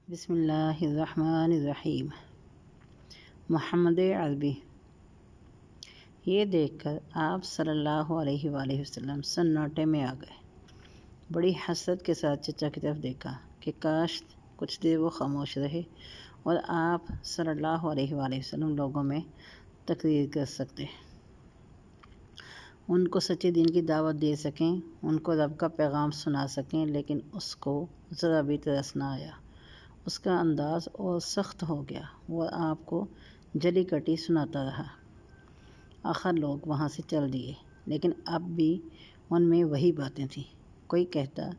بسم اللہ الرحمن الرحیم۔ محمد عربی۔ یہ دیکھ کر آپ صلی اللہ علیہ وآلہ وسلم سناٹے میں آ گئے۔ بڑی حسرت کے ساتھ چچا کی طرف دیکھا کہ کاش کچھ دیر وہ خاموش رہے اور آپ صلی اللہ علیہ وآلہ وسلم لوگوں میں تقریر کر سکتے، ان کو سچے دین کی دعوت دے سکیں، ان کو رب کا پیغام سنا سکیں، لیکن اس کو ذرا بھی ترس نہ آیا۔ اس کا انداز اور سخت ہو گیا۔ وہ آپ کو جلی کٹی سناتا رہا۔ آخر لوگ وہاں سے چل دیے، لیکن اب بھی ان میں وہی باتیں تھیں۔ کوئی کہتا،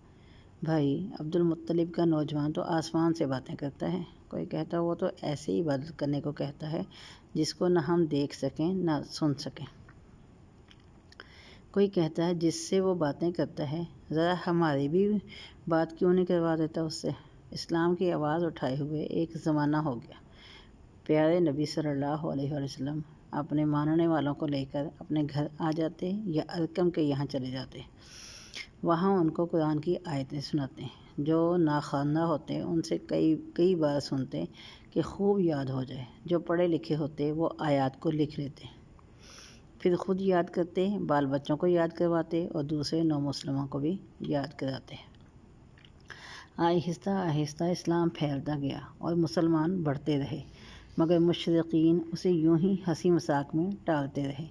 بھائی عبد المطلب کا نوجوان تو آسمان سے باتیں کرتا ہے۔ کوئی کہتا، وہ تو ایسے عبادت کرنے کو کہتا ہے جس کو نہ ہم دیکھ سکیں نہ سن سکیں۔ کوئی کہتا ہے جس سے وہ باتیں کرتا ہے ذرا ہماری بھی بات کیوں نہیں کروا دیتا اس سے۔ اسلام کی آواز اٹھائے ہوئے ایک زمانہ ہو گیا۔ پیارے نبی صلی اللہ علیہ وسلم اپنے ماننے والوں کو لے کر اپنے گھر آ جاتے یا ارقم کے یہاں چلے جاتے۔ وہاں ان کو قرآن کی آیتیں سناتے۔ جو ناخواندہ ہوتے ان سے کئی بار سنتے کہ خوب یاد ہو جائے۔ جو پڑھے لکھے ہوتے وہ آیات کو لکھ لیتے، پھر خود یاد کرتے، بال بچوں کو یاد کرواتے اور دوسرے نو مسلموں کو بھی یاد کراتے۔ آہستہ آہستہ اسلام پھیلتا گیا اور مسلمان بڑھتے رہے، مگر مشرقین اسے یوں ہی ہنسی مذاق میں ٹالتے رہے۔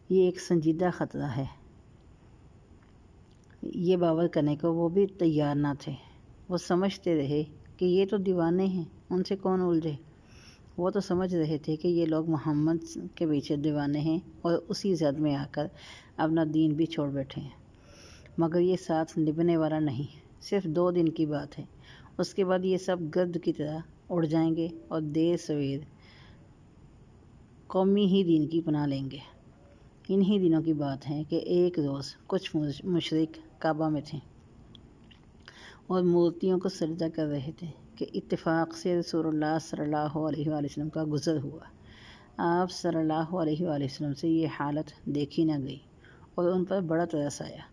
یہ ایک سنجیدہ خطرہ ہے، یہ باور کرنے کو وہ بھی تیار نہ تھے۔ وہ سمجھتے رہے کہ یہ تو دیوانے ہیں، ان سے کون الجھے۔ وہ تو سمجھ رہے تھے کہ یہ لوگ محمد کے پیچھے دیوانے ہیں اور اسی زد میں آ کر اپنا دین بھی چھوڑ بیٹھے ہیں۔ مگر یہ ساتھ نبھنے والا نہیں، صرف 2 دن کی بات ہے۔ اس کے بعد یہ سب گرد کی طرح اڑ جائیں گے اور دیر سویر قومی ہی دین کی پناہ لیں گے۔ انہی دنوں کی بات ہے کہ ایک روز کچھ مشرک کعبہ میں تھے اور مورتیوں کو سجدہ کر رہے تھے کہ اتفاق سے رسول اللہ صلی اللہ علیہ وآلہ وسلم کا گزر ہوا۔ آپ صلی اللہ علیہ وآلہ وسلم سے یہ حالت دیکھی نہ گئی اور ان پر بڑا ترس آیا۔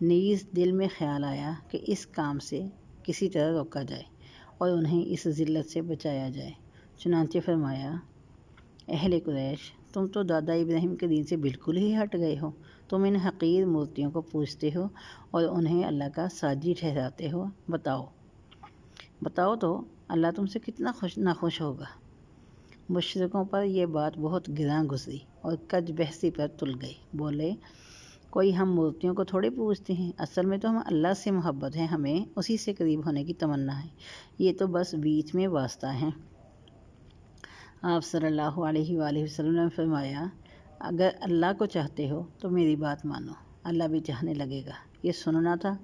نیز دل میں خیال آیا کہ اس کام سے کسی طرح روکا جائے اور انہیں اس ذلت سے بچایا جائے۔ چنانچہ فرمایا، اہل قریش، تم تو دادا ابراہیم کے دین سے بالکل ہی ہٹ گئے ہو۔ تم ان حقیر مورتیوں کو پوجتے ہو اور انہیں اللہ کا ساجی ٹھہراتے ہو۔ بتاؤ تو اللہ تم سے کتنا ناخوش ہوگا۔ مشرکوں پر یہ بات بہت گراں گزری اور کج بحثی پر تل گئی۔ بولے، کوئی ہم مورتیوں کو تھوڑے پوجتے ہیں، اصل میں تو ہم اللہ سے محبت ہے، ہمیں اسی سے قریب ہونے کی تمنا ہے، یہ تو بس بیچ میں واسطہ ہے۔ آپ صلی اللہ علیہ وآلہ وسلم نے فرمایا، اگر اللہ کو چاہتے ہو تو میری بات مانو، اللہ بھی چاہنے لگے گا۔ یہ سننا تھا۔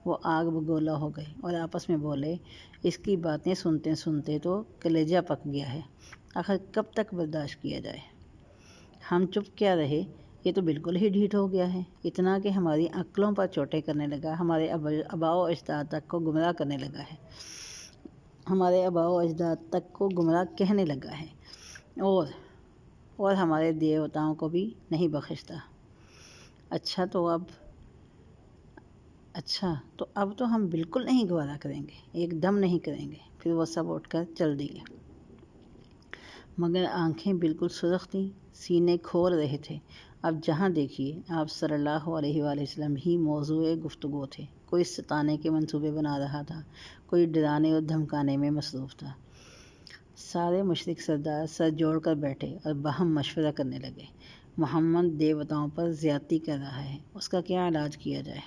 وہ آگ بگولا ہو گئے اور آپس میں بولے، اس کی باتیں سنتے سنتے تو کلیجہ پک گیا ہے، آخر کب تک برداشت کیا جائے۔ ہم چپ کیا رہے، یہ تو بالکل ہی ڈھیٹ ہو گیا ہے، اتنا کہ ہماری عقلوں پر چوٹیں کرنے لگا، ہمارے آباء و اجداد تک کو گمراہ کرنے لگا ہے، ہمارے آباء و اجداد تک کو گمراہ کہنے لگا ہے اور ہمارے دیوتاؤں کو بھی نہیں بخشتا۔ اچھا تو اب تو ہم بالکل نہیں گوارا کریں گے، ایک دم نہیں کریں گے۔ پھر وہ سب اٹھ کر چل دیے، مگر آنکھیں بالکل سرخ تھیں، سینے کھول رہے تھے۔ اب جہاں دیکھیے آپ صلی اللہ علیہ وآلہ وسلم ہی موضوع گفتگو تھے۔ کوئی ستانے کے منصوبے بنا رہا تھا، کوئی ڈرانے اور دھمکانے میں مصروف تھا۔ سارے مشرک سردار سر جوڑ کر بیٹھے اور باہم مشورہ کرنے لگے، محمد دیوتاؤں پر زیادتی کر رہا ہے، اس کا کیا علاج کیا جائے؟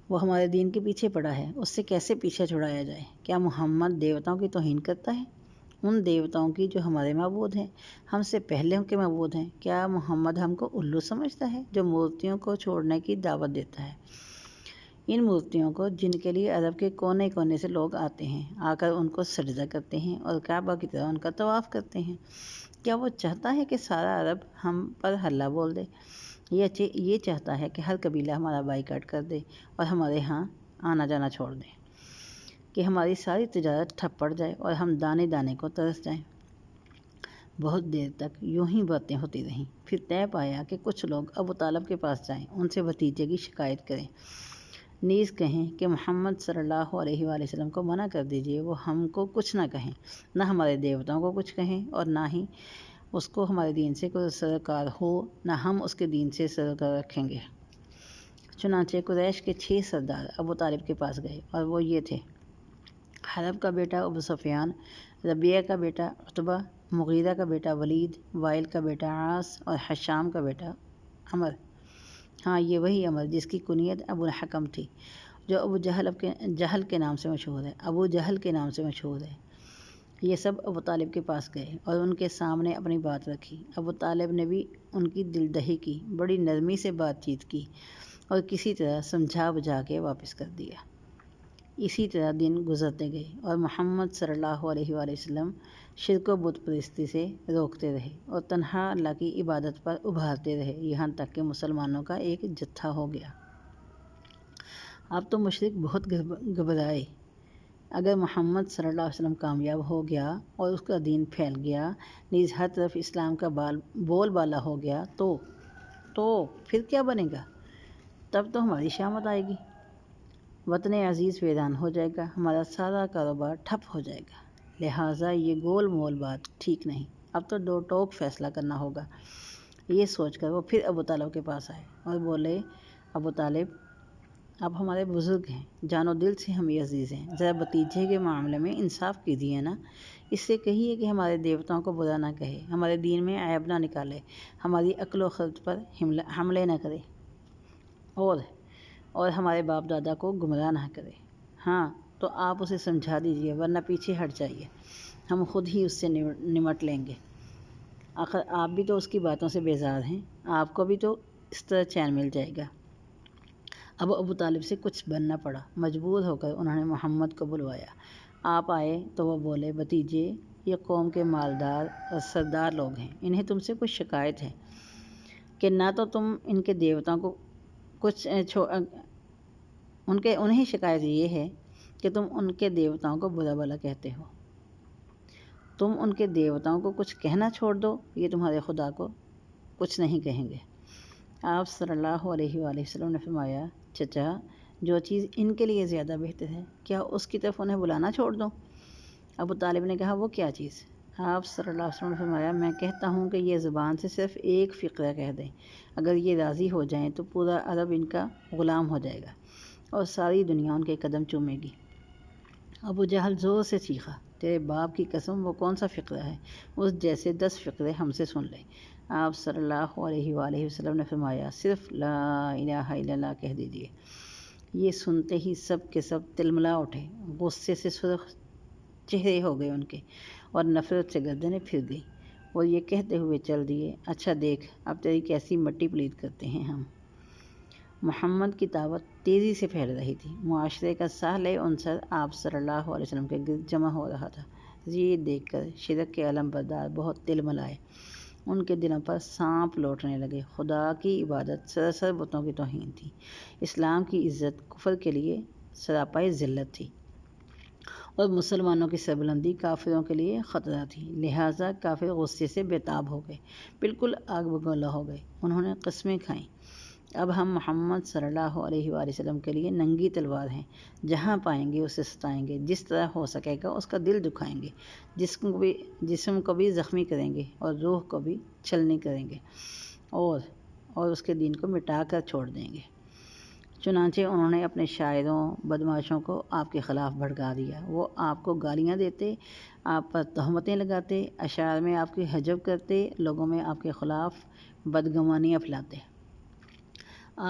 وہ ہمارے دین کے پیچھے پڑا ہے، اس سے کیسے پیچھا چھڑایا جائے؟ کیا محمد دیوتاؤں کی توہین کرتا ہے؟ ان دیوتاؤں کی جو ہمارے معبود ہیں، ہم سے پہلے کے معبود ہیں؟ کیا محمد ہم کو الو سمجھتا ہے جو مورتیوں کو چھوڑنے کی دعوت دیتا ہے؟ ان مورتیوں کو جن کے لیے عرب کے کونے کونے سے لوگ آتے ہیں، آ کر ان کو سجدہ کرتے ہیں اور کعبہ کی طرح ان کا طواف کرتے ہیں، کیا وہ چاہتا ہے کہ سارا عرب ہم پر ہلہ بول دے؟ یہ چاہتا ہے کہ ہر قبیلہ ہمارا بائیکاٹ کر دے اور ہمارے ہاں آنا جانا چھوڑ دے، کہ ہماری ساری تجارت ٹھپ پڑ جائے اور ہم دانے دانے کو ترس جائیں۔ بہت دیر تک یوں ہی باتیں ہوتی رہیں، پھر طے پایا کہ کچھ لوگ ابو طالب کے پاس جائیں، ان سے بھتیجے کی شکایت کریں۔ نیز کہیں کہ محمد صلی اللہ علیہ وآلہ وسلم کو منع کر دیجیے، وہ ہم کو کچھ نہ کہیں، نہ ہمارے دیوتاؤں کو کچھ کہیں، اور نہ ہی اس کو ہمارے دین سے کوئی سروکار ہو، نہ ہم اس کے دین سے سروکار رکھیں گے۔ چنانچہ قریش کے 6 سردار ابو طالب کے پاس گئے، اور وہ یہ تھے: حرب کا بیٹا ابو سفیان، ربیعہ کا بیٹا عتبہ، مغیرہ کا بیٹا ولید، وائل کا بیٹا عاص، اور حشام کا بیٹا عمر۔ ہاں، یہ وہی عمر جس کی کنیت ابو الحکم تھی، جو ابو جہل کے نام سے مشہور ہے، ابو جہل کے نام سے مشہور ہے۔ یہ سب ابو طالب کے پاس گئے اور ان کے سامنے اپنی بات رکھی۔ ابو طالب نے بھی ان کی دلدہی کی، بڑی نرمی سے بات چیت کی، اور کسی طرح سمجھا بجھا کے واپس کر دیا۔ اسی طرح دن گزرتے گئے، اور محمد صلی اللہ علیہ وآلہ وسلم شرک و بت پرستی سے روکتے رہے، اور تنہا اللہ کی عبادت پر ابھارتے رہے، یہاں تک کہ مسلمانوں کا ایک جتھا ہو گیا۔ اب تو مشرک بہت گھبرائے۔ اگر محمد صلی اللہ علیہ وسلم کامیاب ہو گیا اور اس کا دین پھیل گیا، نیز ہر طرف اسلام کا بول بالا ہو گیا، تو پھر کیا بنے گا؟ تب تو ہماری شامت آئے گی، وطن عزیز ویران ہو جائے گا، ہمارا سارا کاروبار ٹھپ ہو جائے گا۔ لہٰذا یہ گول مول بات ٹھیک نہیں، اب تو دو ٹوک فیصلہ کرنا ہوگا۔ یہ سوچ کر وہ پھر ابو طالب کے پاس آئے اور بولے: ابو طالب، آپ ہمارے بزرگ ہیں، جان و دل سے ہمیں عزیز ہیں، ذرا بھتیجے کے معاملے میں انصاف کیجیے نا، اس سے کہیے کہ ہمارے دیوتاؤں کو برا نہ کہے، ہمارے دین میں عیب نہ نکالے، ہماری عقل و خرد پر حملے نہ کرے، اور ہمارے باپ دادا کو گمراہ نہ کرے۔ ہاں، تو آپ اسے سمجھا دیجیے، ورنہ پیچھے ہٹ جائیے، ہم خود ہی اس سے نمٹ لیں گے۔ آخر آپ بھی تو اس کی باتوں سے بیزار ہیں، آپ کو بھی تو اس طرح چین مل جائے گا۔ اب ابو طالب سے کچھ بننا پڑا، مجبور ہو کر انہوں نے محمد کو بلوایا۔ آپ آئے تو وہ بولے: بھتیجے، یہ قوم کے مالدار اور سردار لوگ ہیں، انہیں تم سے کچھ شکایت ہے کہ نہ تو تم ان کے دیوتاؤں کو کچھ انہیں شکایت یہ ہے کہ تم ان کے دیوتاؤں کو برا بھلا کہتے ہو۔ تم ان کے دیوتاؤں کو کچھ کہنا چھوڑ دو، یہ تمہارے خدا کو کچھ نہیں کہیں گے۔ آپ صلی اللہ علیہ وآلہ وسلم نے فرمایا: چچا، جو چیز ان کے لیے زیادہ بہتر ہے، کیا اس کی طرف انہیں بلانا چھوڑ دو؟ ابو طالب نے کہا: وہ کیا چیز؟ آپ صلی اللہ علیہ وسلم نے فرمایا: میں کہتا ہوں کہ یہ زبان سے صرف ایک فقرہ کہہ دیں، اگر یہ راضی ہو جائیں تو پورا عرب ان کا غلام ہو جائے گا، اور ساری دنیا ان کے قدم چومے گی۔ ابو جہل زور سے چیخا: تیرے باپ کی قسم، وہ کون سا فقرہ ہے؟ اس جیسے 10 فقرے ہم سے سن لے۔ آپ صلی اللہ علیہ وآلہ وسلم نے فرمایا: صرف لا الہ الا اللہ کہہ دیجیے۔ یہ سنتے ہی سب کے سب تلملا اٹھے، غصے سے سرخ چہرے ہو گئے ان کے، اور نفرت سے گردنیں پھر گئیں، اور یہ کہتے ہوئے چل دیے: اچھا دیکھ، اب تیری کیسی مٹی پلید کرتے ہیں ہم۔ محمد کی دعوت تیزی سے پھیل رہی تھی، معاشرے کا سارے عنصر آپ صلی اللہ علیہ وسلم کے گرد جمع ہو رہا تھا۔ یہ دیکھ کر شرک کے علم بردار بہت تلملائے، ان کے دلوں پر سانپ لوٹنے لگے۔ خدا کی عبادت سراسر بتوں کی توہین تھی، اسلام کی عزت کفر کے لیے سراپائی ذلت تھی، اور مسلمانوں کی سربلندی کافروں کے لیے خطرہ تھی۔ لہٰذا کافر غصے سے بے تاب ہو گئے، بالکل آگ بگولا ہو گئے۔ انہوں نے قسمیں کھائیں: اب ہم محمد صلی اللہ علیہ وآلہ وسلم کے لیے ننگی تلوار ہیں، جہاں پائیں گے اسے ستائیں گے، جس طرح ہو سکے گا اس کا دل دکھائیں گے، جسم کو بھی زخمی کریں گے، اور روح کو بھی چھلنی کریں گے، اور اس کے دین کو مٹا کر چھوڑ دیں گے۔ چنانچہ انہوں نے اپنے شاعروں بدمعاشوں کو آپ کے خلاف بھڑکا دیا۔ وہ آپ کو گالیاں دیتے، آپ پر تہمتیں لگاتے، اشعار میں آپ کی حجب کرتے، لوگوں میں آپ کے خلاف بدگمانیاں پھیلاتے،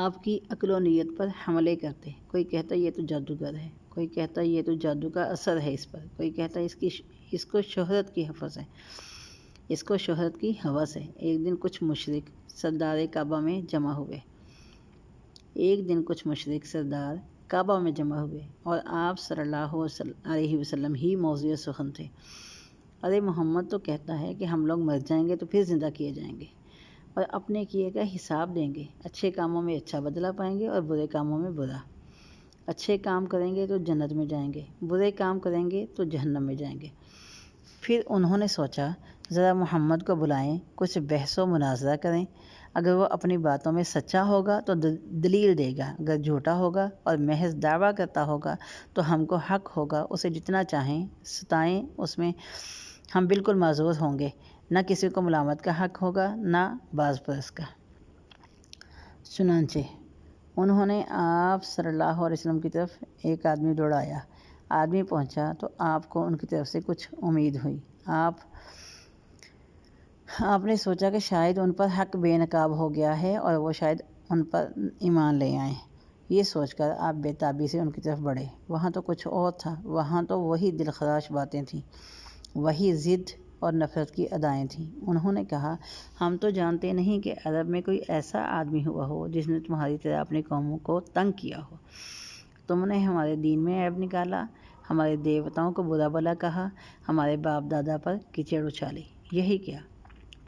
آپ کی عقل و نیت پر حملے کرتے۔ کوئی کہتا یہ تو جادوگر ہے، کوئی کہتا یہ تو جادو کا اثر ہے اس پر، کوئی کہتا اس کو شہرت کی ہوس ہے۔ ایک دن کچھ مشرک سردار کعبہ میں جمع ہوئے، اور آپ صلی اللہ علیہ وسلم ہی موضوع سخن تھے۔ ارے محمد تو کہتا ہے کہ ہم لوگ مر جائیں گے تو پھر زندہ کیے جائیں گے، اور اپنے کیے کا حساب دیں گے، اچھے کاموں میں اچھا بدلہ پائیں گے اور برے کاموں میں برا۔ اچھے کام کریں گے تو جنت میں جائیں گے، برے کام کریں گے تو جہنم میں جائیں گے۔ پھر انہوں نے سوچا ذرا محمد کو بلائیں، کچھ بحث و مناظرہ کریں، اگر وہ اپنی باتوں میں سچا ہوگا تو دلیل دے گا، اگر جھوٹا ہوگا اور محض دعویٰ کرتا ہوگا تو ہم کو حق ہوگا اسے جتنا چاہیں ستائیں، اس میں ہم بالکل معذور ہوں گے، نہ کسی کو ملامت کا حق ہوگا نہ باز پرس کا۔ چنانچہ انہوں نے آپ صلی اللہ علیہ وسلم کی طرف ایک آدمی دوڑایا۔ آدمی پہنچا تو آپ کو ان کی طرف سے کچھ امید ہوئی۔ آپ نے سوچا کہ شاید ان پر حق بے نقاب ہو گیا ہے اور وہ شاید ان پر ایمان لے آئیں۔ یہ سوچ کر آپ بے تابی سے ان کی طرف بڑھے۔ وہاں تو کچھ اور تھا، وہاں تو وہی دلخراش باتیں تھیں، وہی ضد اور نفرت کی ادائیں تھیں۔ انہوں نے کہا، ہم تو جانتے نہیں کہ عرب میں کوئی ایسا آدمی ہوا ہو جس نے تمہاری طرح اپنی قوموں کو تنگ کیا ہو۔ تم نے ہمارے دین میں عیب نکالا، ہمارے دیوتاؤں کو برا بھلا کہا، ہمارے باپ دادا پر کیچڑ اچھالی، یہی کیا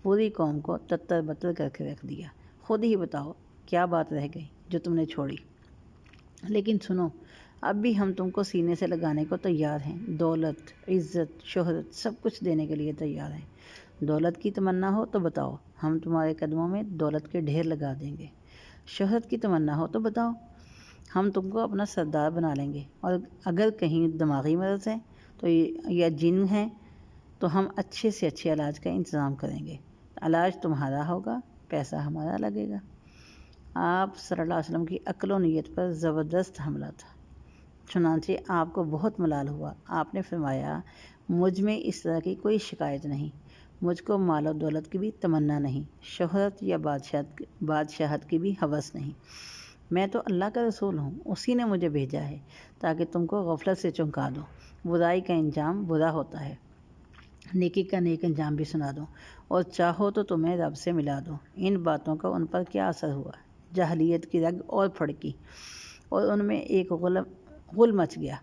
پوری قوم کو تتر بتر کر کے رکھ دیا۔ خود ہی بتاؤ کیا بات رہ گئی جو تم نے چھوڑی؟ لیکن سنو، اب بھی ہم تم کو سینے سے لگانے کو تیار ہیں، دولت، عزت، شہرت سب کچھ دینے کے لیے تیار ہیں۔ دولت کی تمنا ہو تو بتاؤ، ہم تمہارے قدموں میں دولت کے ڈھیر لگا دیں گے۔ شہرت کی تمنا ہو تو بتاؤ، ہم تم کو اپنا سردار بنا لیں گے، اور اگر کہیں دماغی مرض ہے تو یا جن ہے تو ہم اچھے سے اچھے علاج کا انتظام کریں گے۔ علاج تمہارا ہوگا، پیسہ ہمارا لگے گا۔ آپ صلی اللہ علیہ وسلم کی عقل و نیت پر زبردست حملہ تھا، چنانچہ آپ کو بہت ملال ہوا۔ آپ نے فرمایا، مجھ میں اس طرح کی کوئی شکایت نہیں، مجھ کو مال و دولت کی بھی تمنا نہیں، شہرت یا بادشاہت کی بھی ہوس نہیں۔ میں تو اللہ کا رسول ہوں، اسی نے مجھے بھیجا ہے تاکہ تم کو غفلت سے چمکا دوں، برائی کا انجام برا ہوتا ہے، نیکی کا نیک انجام بھی سنا دوں، اور چاہو تو تمہیں رب سے ملا دوں۔ ان باتوں کا ان پر کیا اثر ہوا؟ جاہلیت کی رگ اور پھڑکی اور ان میں ایک غل مچ گیا۔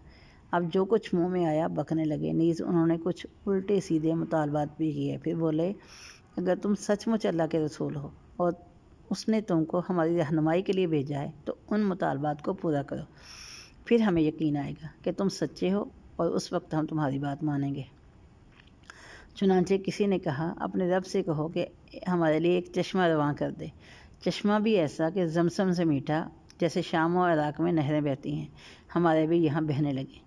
اب جو کچھ منہ میں آیا بکنے لگے، نیز انہوں نے کچھ الٹے سیدھے مطالبات بھی کیے۔ پھر بولے، اگر تم سچ مچ اللہ کے رسول ہو اور اس نے تم کو ہماری رہنمائی کے لیے بھیجا ہے تو ان مطالبات کو پورا کرو، پھر ہمیں یقین آئے گا کہ تم سچے ہو، اور اس وقت ہم تمہاری بات مانیں گے۔ چنانچہ کسی نے کہا، اپنے رب سے کہو کہ ہمارے لیے ایک چشمہ رواں کر دے، چشمہ بھی ایسا کہ زمزم سے میٹھا، جیسے شام و عراق میں نہریں بہتی ہیں، ہمارے بھی یہاں بہنے لگے۔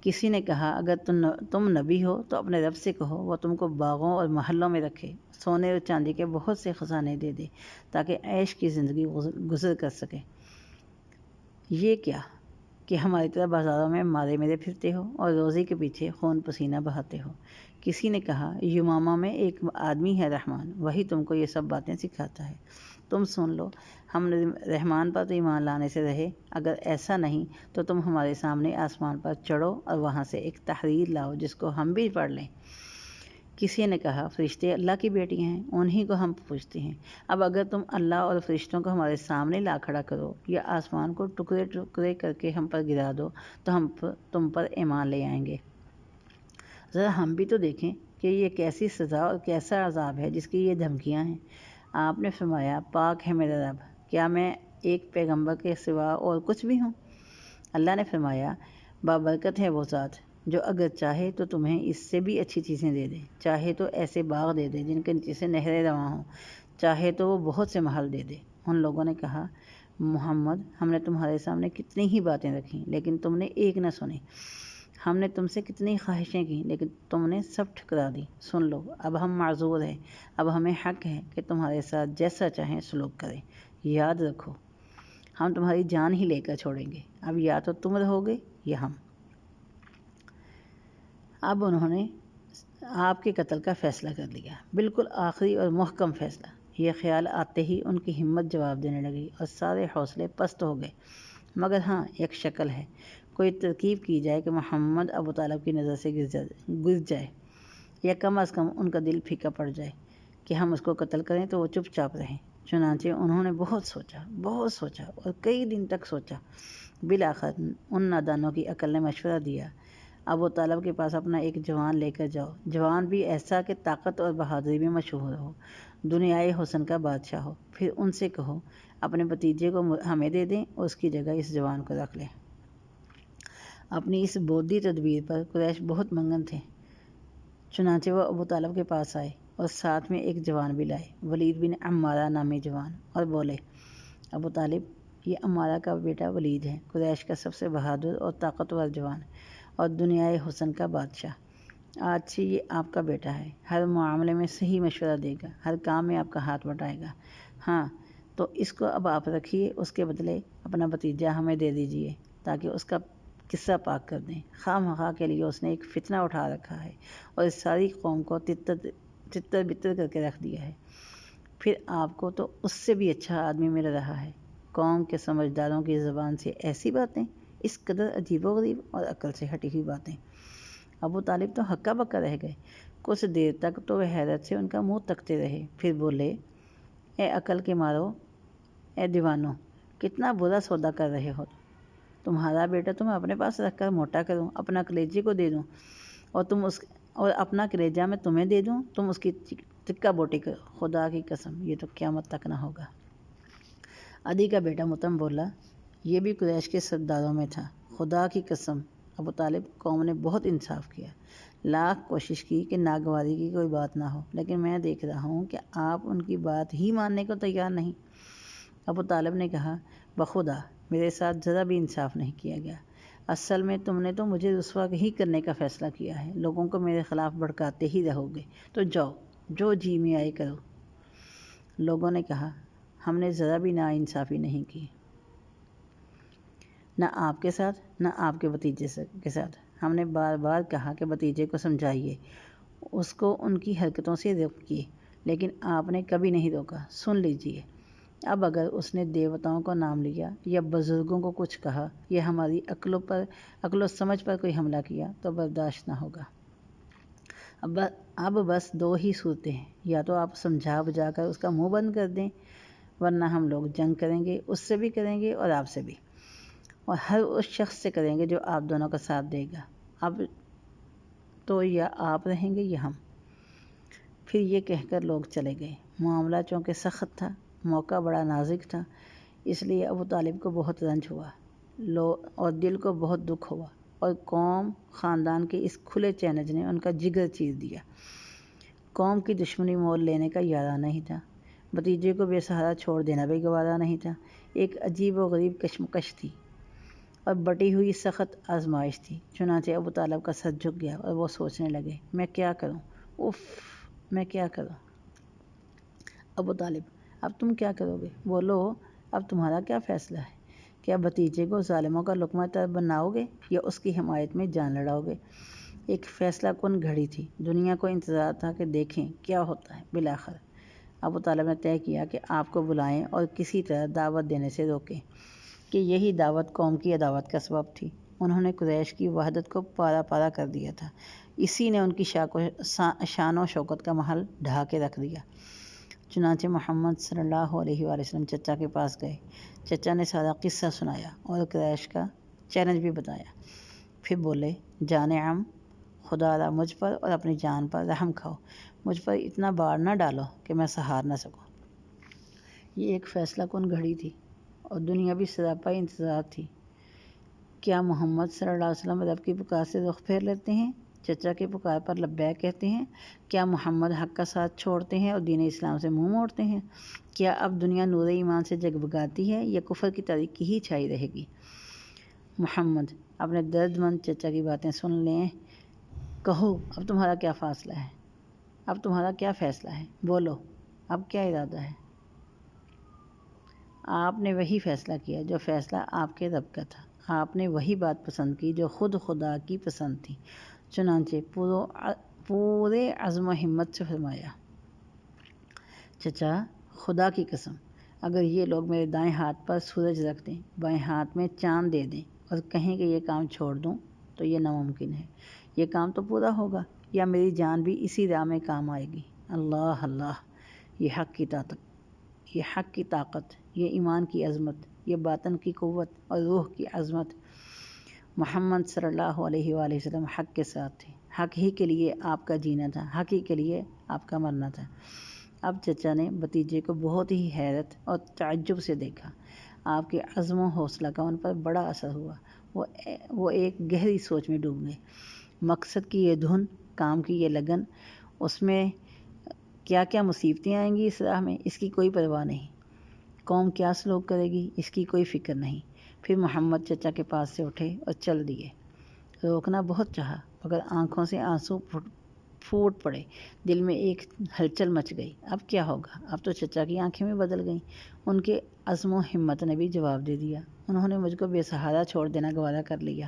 کسی نے کہا، اگر تم نبی ہو تو اپنے رب سے کہو وہ تم کو باغوں اور محلوں میں رکھے، سونے اور چاندی کے بہت سے خزانے دے دے تاکہ عیش کی زندگی گزر کر سکے۔ یہ کیا کہ ہماری طرح بازاروں میں مارے میرے پھرتے ہو اور روزی کے پیچھے خون پسینہ بہاتے ہو۔ کسی نے کہا، یمامہ میں ایک آدمی ہے رحمان، وہی تم کو یہ سب باتیں سکھاتا ہے، تم سن لو۔ ہم رحمان پر تو ایمان لانے سے رہے، اگر ایسا نہیں تو تم ہمارے سامنے آسمان پر چڑھو اور وہاں سے ایک تحریر لاؤ جس کو ہم بھی پڑھ لیں۔ کسی نے کہا، فرشتے اللہ کی بیٹی ہیں، انہی کو ہم پوچھتے ہیں۔ اب اگر تم اللہ اور فرشتوں کو ہمارے سامنے لا کھڑا کرو یا آسمان کو ٹکڑے ٹکڑے کر کے ہم پر گرا دو تو ہم تم پر ایمان لے آئیں گے۔ ذرا ہم بھی تو دیکھیں کہ یہ کیسی سزا اور کیسا عذاب ہے جس کی یہ دھمکیاں ہیں۔ آپ نے فرمایا، پاک ہے میرا رب، کیا میں ایک پیغمبر کے سوا اور کچھ بھی ہوں؟ اللہ نے فرمایا، بابرکت ہے وہ ذات جو اگر چاہے تو تمہیں اس سے بھی اچھی چیزیں دے دے، چاہے تو ایسے باغ دے دے جن کے نیچے سے نہریں رواں ہوں، چاہے تو وہ بہت سے محل دے دے۔ ان لوگوں نے کہا، محمد، ہم نے تمہارے سامنے کتنی ہی باتیں رکھیں لیکن تم نے ایک نہ سنی، ہم نے تم سے کتنی خواہشیں کی لیکن تم نے سب ٹھکرا دی۔ سن لو، اب ہم معذور ہیں، اب ہمیں حق ہے کہ تمہارے ساتھ جیسا چاہیں سلوک کریں۔ یاد رکھو، ہم تمہاری جان ہی لے کر چھوڑیں گے، اب یا تو تم رہو گے یا ہم۔ اب انہوں نے آپ کے قتل کا فیصلہ کر لیا، بالکل آخری اور محکم فیصلہ۔ یہ خیال آتے ہی ان کی ہمت جواب دینے لگی اور سارے حوصلے پست ہو گئے۔ مگر ہاں، ایک شکل ہے، کوئی ترکیب کی جائے کہ محمد ابو طالب کی نظر سے گر جائے، یا کم از کم ان کا دل پھیکا پڑ جائے کہ ہم اس کو قتل کریں تو وہ چپ چاپ رہیں۔ چنانچہ انہوں نے بہت سوچا اور کئی دن تک سوچا۔ بالآخر ان نادانوں کی عقل نے مشورہ دیا، ابو طالب کے پاس اپنا ایک جوان لے کر جاؤ، جوان بھی ایسا کہ طاقت اور بہادری میں مشہور ہو، دنیائے حسن کا بادشاہ ہو۔ پھر ان سے کہو اپنے بھتیجے کو ہمیں دے دیں اور اس کی جگہ اس جوان کو رکھ لیں۔ اپنی اس بودھی تدبیر پر قریش بہت منگن تھے، چنانچہ وہ ابو طالب کے پاس آئے۔ اور ساتھ میں ایک جوان بھی لائے، ولید بن عمارہ نامی جوان، اور بولے ابو طالب یہ عمارہ کا بیٹا ولید ہے، قریش کا سب سے بہادر اور طاقتور جوان اور دنیائے حسن کا بادشاہ۔ آج سے یہ آپ کا بیٹا ہے، ہر معاملے میں صحیح مشورہ دے گا، ہر کام میں آپ کا ہاتھ بٹائے گا۔ ہاں تو اس کو اب آپ رکھیے، اس کے بدلے اپنا بھتیجا ہمیں دے دیجیے تاکہ اس کا قصہ پاک کر دیں۔ خواہ مخواہ کے لیے اس نے ایک فتنہ اٹھا رکھا ہے اور اس ساری قوم کو تتر بتر کر کے رکھ دیا ہے۔ پھر آپ کو تو اس سے بھی اچھا آدمی مل رہا ہے۔ قوم کے سمجھداروں کی زبان سے ایسی باتیں، اس قدر عجیب و غریب اور عقل سے ہٹی ہوئی باتیں۔ ابو طالب تو ہکا بکا رہ گئے۔ کچھ دیر تک تو وہ حیرت سے ان کا منہ تکتے رہے، پھر بولے اے عقل کے مارو، اے دیوانو، کتنا برا سودا کر رہے ہو۔ تمہارا بیٹا تو میں اپنے پاس رکھ کر موٹا کروں، اپنا کلیجے کو دے دوں اور اپنا کلیجہ میں تمہیں دے دوں، تم اس کی ٹکا بوٹی کرو۔ خدا کی قسم یہ تو قیامت تک نہ ہوگا۔ عدی کا بیٹا متم بولا یہ بھی قریش کے سرداروں میں تھا۔ خدا کی قسم ابو طالب، قوم نے بہت انصاف کیا، لاکھ کوشش کی کہ ناگواری کی کوئی بات نہ ہو، لیکن میں دیکھ رہا ہوں کہ آپ ان کی بات ہی ماننے کو تیار نہیں۔ ابو طالب نے کہا بخدا میرے ساتھ ذرا بھی انصاف نہیں کیا گیا۔ اصل میں تم نے تو مجھے رسوا ہی کرنے کا فیصلہ کیا ہے، لوگوں کو میرے خلاف بھڑکاتے ہی رہو گے، تو جاؤ جو جی میں آئے کرو۔ لوگوں نے کہا ہم نے ذرا بھی ناانصافی نہیں کی، نہ آپ کے ساتھ نہ آپ کے بھتیجے کے ساتھ۔ ہم نے بار بار کہا کہ بھتیجے کو سمجھائیے، اس کو ان کی حرکتوں سے روکیے، لیکن آپ نے کبھی نہیں روکا۔ سن لیجیے، اب اگر اس نے دیوتاؤں کو نام لیا یا بزرگوں کو کچھ کہا یا ہماری عقل و سمجھ پر کوئی حملہ کیا تو برداشت نہ ہوگا۔ اب بس دو ہی صورتیں ہیں، یا تو آپ سمجھا بجھا کر اس کا منہ بند کر دیں، ورنہ ہم لوگ جنگ کریں گے، اس سے بھی کریں گے اور آپ سے بھی، اور ہر اس شخص سے کریں گے جو آپ دونوں کا ساتھ دے گا۔ اب تو یا آپ رہیں گے یا ہم۔ پھر یہ کہہ کر لوگ چلے گئے۔ معاملہ چونکہ سخت تھا، موقع بڑا نازک تھا، اس لیے ابو طالب کو بہت رنج ہوا اور دل کو بہت دکھ ہوا، اور قوم خاندان کے اس کھلے چیلنج نے ان کا جگر چیر دیا۔ قوم کی دشمنی مول لینے کا ارادہ نہیں تھا، بھتیجے کو بے سہارا چھوڑ دینا بھی گوارا نہیں تھا۔ ایک عجیب و غریب کشمکش تھی اور بٹی ہوئی سخت آزمائش تھی۔ چنانچہ ابو طالب کا سر جھک گیا اور وہ سوچنے لگے میں کیا کروں، میں کیا کروں۔ ابو طالب اب تم کیا کرو گے؟ بولو، اب تمہارا کیا فیصلہ ہے؟ کیا بھتیجے کو ظالموں کا لقمہ تر بناؤ گے یا اس کی حمایت میں جان لڑاؤ گے؟ ایک فیصلہ کن گھڑی تھی، دنیا کو انتظار تھا کہ دیکھیں کیا ہوتا ہے۔ بالآخر ابو طالب نے طے کیا کہ آپ کو بلائیں اور کسی طرح دعوت دینے سے روکیں، کہ یہی دعوت قوم کی عداوت کا سبب تھی۔ انہوں نے قریش کی وحدت کو پارا پارا کر دیا تھا، اسی نے ان کی شان و شوکت کا محل ڈھا کے رکھ دیا۔ چنانچہ محمد صلی اللہ علیہ وآلہ وسلم چچا کے پاس گئے۔ چچا نے سارا قصہ سنایا اور قریش کا چیلنج بھی بتایا۔ پھر بولے جان عم، خدا را مجھ پر اور اپنی جان پر رحم کھاؤ، مجھ پر اتنا بار نہ ڈالو کہ میں سہار نہ سکوں۔ یہ ایک فیصلہ کن گھڑی تھی اور دنیا بھی سراپا انتظار تھی۔ کیا محمد صلی اللہ علیہ وسلم رب کی پکار سے رخ پھیر لیتے ہیں، چچا کی پکار پر لبیک کہتے ہیں؟ کیا محمد حق کا ساتھ چھوڑتے ہیں اور دین اسلام سے منہ موڑتے ہیں؟ کیا اب دنیا نور ایمان سے جگبگاتی ہے یا کفر کی تاریکی ہی چھائی رہے گی؟ محمد اپنے درد مند چچا کی باتیں سن لیں، کہو اب تمہارا کیا فیصلہ ہے؟ اب تمہارا کیا فیصلہ ہے؟ بولو اب کیا ارادہ ہے؟ آپ نے وہی فیصلہ کیا جو فیصلہ آپ کے رب کا تھا، آپ نے وہی بات پسند کی جو خود خدا کی پسند تھی۔ چنانچہ پورے عزم و ہمت سے فرمایا چچا خدا کی قسم، اگر یہ لوگ میرے دائیں ہاتھ پر سورج رکھ دیں، بائیں ہاتھ میں چاند دے دیں اور کہیں کہ یہ کام چھوڑ دوں تو یہ ناممکن ہے۔ یہ کام تو پورا ہوگا یا میری جان بھی اسی راہ میں کام آئے گی۔ اللہ اللہ، یہ حق کی طاقت، یہ ایمان کی عظمت، یہ باطن کی قوت اور روح کی عظمت۔ محمد صلی اللہ علیہ وآلہ وسلم حق کے ساتھ تھے، حق ہی کے لیے آپ کا جینا تھا، حق ہی کے لیے آپ کا مرنا تھا۔ اب چچا نے بھتیجے کو بہت ہی حیرت اور تعجب سے دیکھا۔ آپ کے عزم و حوصلہ کا ان پر بڑا اثر ہوا۔ وہ ایک گہری سوچ میں ڈوب گئے۔ مقصد کی یہ دھن، کام کی یہ لگن، اس میں کیا کیا مصیبتیں آئیں گی اس راہ میں اس کی کوئی پرواہ نہیں، قوم کیا سلوک کرے گی اس کی کوئی فکر نہیں۔ پھر محمد چچا کے پاس سے اٹھے اور چل دیے۔ روکنا بہت چاہا مگر آنکھوں سے آنسو پھوٹ پڑے، دل میں ایک ہلچل مچ گئی۔ اب کیا ہوگا؟ اب تو چچا کی آنکھیں بھی بدل گئیں۔ ان کے عزم و ہمت نے بھی جواب دے دیا۔ انہوں نے مجھ کو بے سہارا چھوڑ دینا گوارا کر لیا۔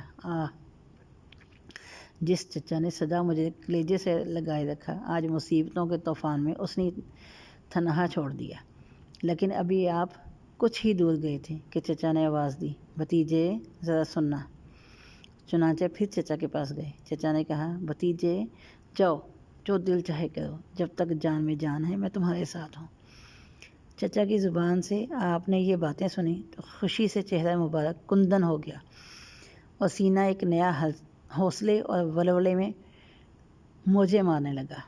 جس چچا نے سدا مجھے کلیجے سے لگائے رکھا، آج مصیبتوں کے طوفان میں اس نے تنہا چھوڑ دیا۔ لیکن ابھی آپ کچھ ہی دور گئے تھے کہ چچا نے آواز دی، بھتیجے ذرا سننا۔ چنانچہ پھر چچا کے پاس گئے۔ چچا نے کہا، بھتیجے جاؤ، جو دل چاہے کرو، جب تک جان میں جان ہے میں تمہارے ساتھ ہوں۔ چچا کی زبان سے آپ نے یہ باتیں سنی تو خوشی سے چہرہ مبارک کندن ہو گیا اور سینہ ایک نیا حوصلے اور ولولے میں موجیں مارنے لگا۔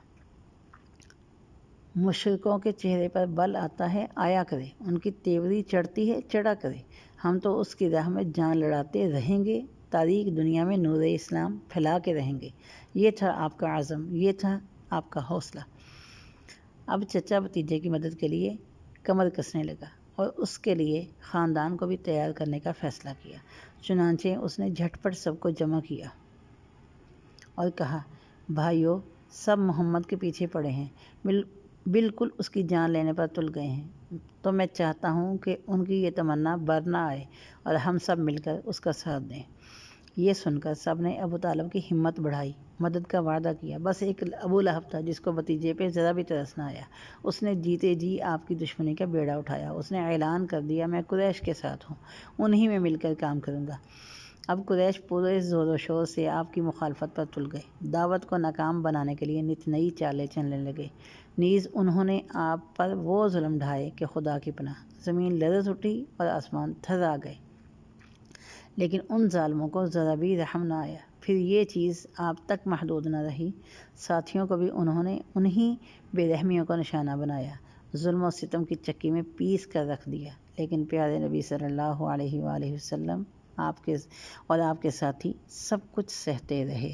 مشرکوں کے چہرے پر بل آتا ہے، آیا کرے، ان کی تیوری چڑھتی ہے، چڑھا کرے، ہم تو اس کی راہ میں جان لڑاتے رہیں گے، تاریک دنیا میں نور اسلام پھیلا کے رہیں گے۔ یہ تھا آپ کا عزم، یہ تھا آپ کا حوصلہ۔ اب چچا بھتیجے کی مدد کے لیے کمر کسنے لگا اور اس کے لیے خاندان کو بھی تیار کرنے کا فیصلہ کیا۔ چنانچہ اس نے جھٹ پٹ سب کو جمع کیا اور کہا، بھائیو، سب محمد کے پیچھے پڑے ہیں، بالکل اس کی جان لینے پر تل گئے ہیں، تو میں چاہتا ہوں کہ ان کی یہ تمنا بر نہ آئے اور ہم سب مل کر اس کا ساتھ دیں۔ یہ سن کر سب نے ابو طالب کی ہمت بڑھائی، مدد کا وعدہ کیا۔ بس ایک ابو لہب تھا جس کو بھتیجے پہ ذرا بھی ترس نہ آیا۔ اس نے جیتے جی آپ کی دشمنی کا بیڑا اٹھایا۔ اس نے اعلان کر دیا، میں قریش کے ساتھ ہوں، انہی میں مل کر کام کروں گا۔ اب قریش پورے زور و شور سے آپ کی مخالفت پر تل گئے، دعوت کو ناکام بنانے کے لیے نت نئی چالیں چلنے لگے۔ نیز انہوں نے آپ پر وہ ظلم ڈھائے کہ خدا کی پناہ، زمین لرز اٹھی اور آسمان تھرا گئے، لیکن ان ظالموں کو ذرا بھی رحم نہ آیا۔ پھر یہ چیز آپ تک محدود نہ رہی، ساتھیوں کو بھی انہوں نے انہی بے رحمیوں کا نشانہ بنایا، ظلم و ستم کی چکی میں پیس کر رکھ دیا۔ لیکن پیارے نبی صلی اللہ علیہ وآلہ وسلم آپ کے ساتھی سب کچھ سہتے رہے۔